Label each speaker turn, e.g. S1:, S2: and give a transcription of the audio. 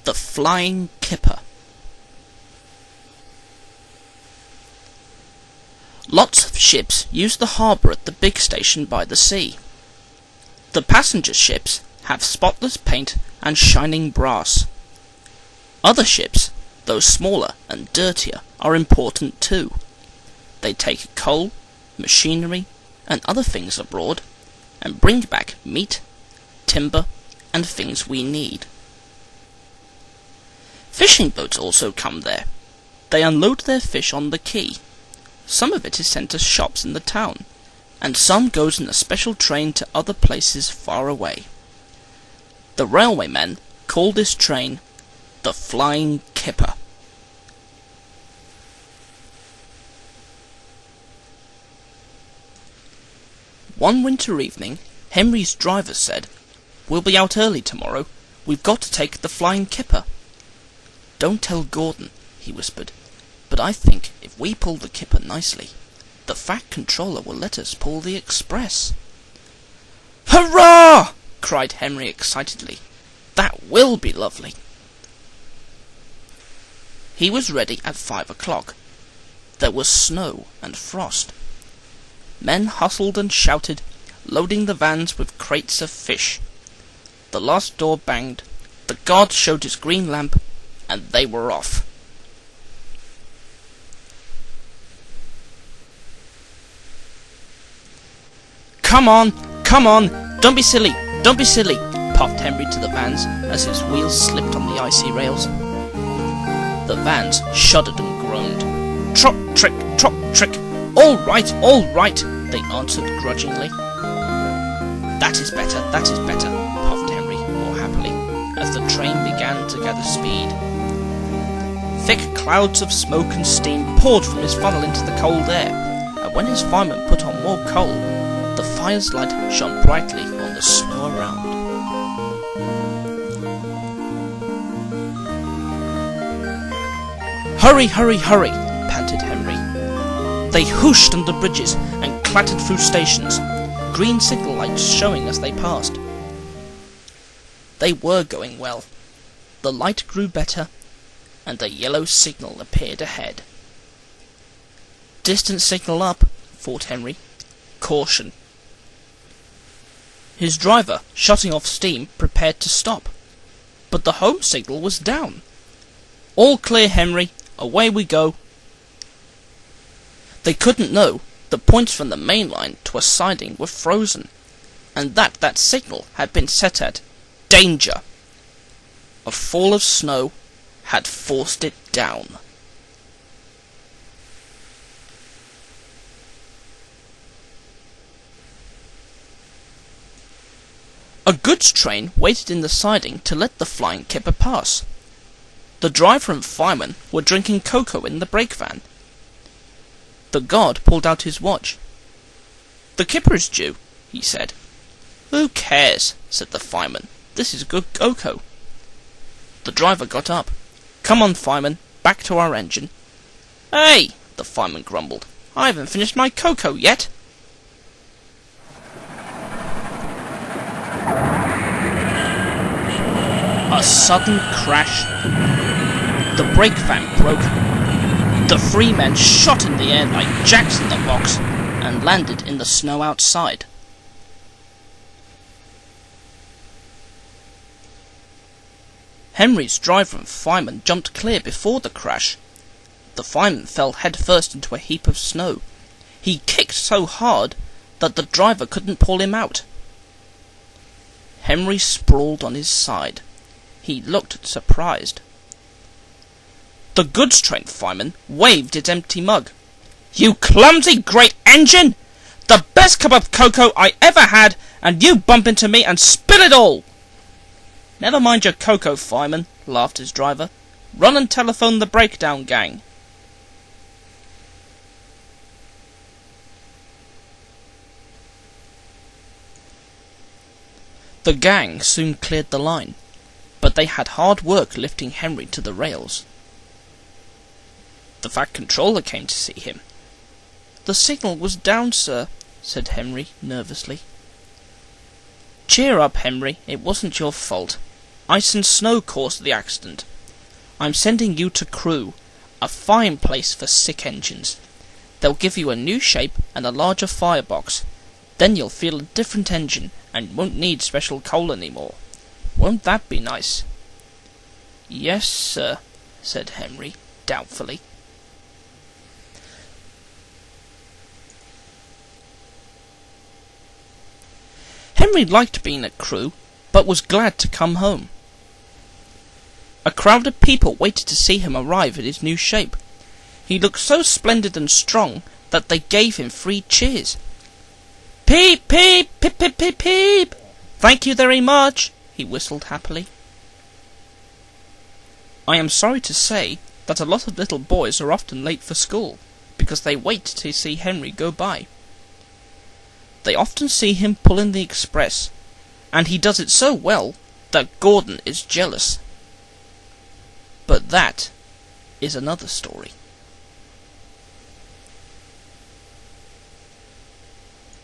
S1: The Flying Kipper. Lots of ships use the harbour at the big station by the sea. The passenger ships have spotless paint and shining brass. Other ships, though smaller and dirtier, are important too. They take coal, machinery, and other things abroad, and bring back meat, timber, and things we need. Fishing boats also come there. They unload their fish on the quay. Some of it is sent to shops in the town, and some goes in a special train to other places far away. The railwaymen call this train the Flying Kipper. One winter evening, Henry's driver said, "We'll be out early tomorrow. We've got to take the Flying Kipper." "Don't tell Gordon," he whispered, "but I think if we pull the Kipper nicely, the Fat Controller will let us pull the Express." "Hurrah!" cried Henry excitedly. "That will be lovely." He was ready at 5 o'clock. There was snow and frost. Men hustled and shouted, loading the vans with crates of fish. The last door banged, the guard showed his green lamp, and they were off. Come on, don't be silly, puffed Henry to the vans as his wheels slipped on the icy rails. The vans shuddered and groaned. Trot, trick, all right, they answered grudgingly. That is better, puffed Henry more happily, as the train began to gather speed. Thick clouds of smoke and steam poured from his funnel into the cold air, and when his fireman put on more coal, the fire's light shone brightly on the snow around. Hurry, panted Henry. They whooshed under bridges and clattered through stations, green signal lights showing as they passed. They were going well. The light grew better, and a yellow signal appeared ahead. Distant signal up, thought Henry. Caution. His driver, shutting off steam, prepared to stop, but the home signal was down. All clear, Henry. Away we go. They couldn't know the points from the main line to a siding were frozen, and that signal had been set at danger. A fall of snow had forced it down. A goods train waited in the siding to let the Flying Kipper pass. The driver and fireman were drinking cocoa in the brake van. The guard pulled out his watch. "The Kipper is due," he said. "Who cares?" said the fireman. "This is good cocoa." The driver got up. "Come on, fireman, back to our engine." "Hey!" the fireman grumbled. "I haven't finished my cocoa yet." A sudden crash. The brake van broke. The three men shot in the air like jacks in the box and landed in the snow outside. Henry's driver and fireman jumped clear before the crash. The fireman fell headfirst into a heap of snow. He kicked so hard that the driver couldn't pull him out. Henry sprawled on his side. He looked surprised. The goods train fireman waved its empty mug. "You clumsy great engine! The best cup of cocoa I ever had, and you bump into me and spill it all!" "Never mind your cocoa, fireman," laughed his driver. "Run and telephone the breakdown gang." The gang soon cleared the line, but they had hard work lifting Henry to the rails. The Fat Controller came to see him. "The signal was down, sir," said Henry nervously. "Cheer up, Henry. It wasn't your fault. Ice and snow caused the accident. I'm sending you to Crewe, a fine place for sick engines. They'll give you a new shape and a larger firebox. Then you'll feel a different engine and won't need special coal anymore. Won't that be nice?" "Yes, sir," said Henry, doubtfully. Henry liked being at Crewe, but was glad to come home. A crowd of people waited to see him arrive in his new shape. He looked so splendid and strong that they gave him 3 cheers. "Peep, peep, pip, pip, pip, peep! Thank you very much," he whistled happily. I am sorry to say that a lot of little boys are often late for school, because they wait to see Henry go by. They often see him pulling the express, and he does it so well that Gordon is jealous. But that is another story.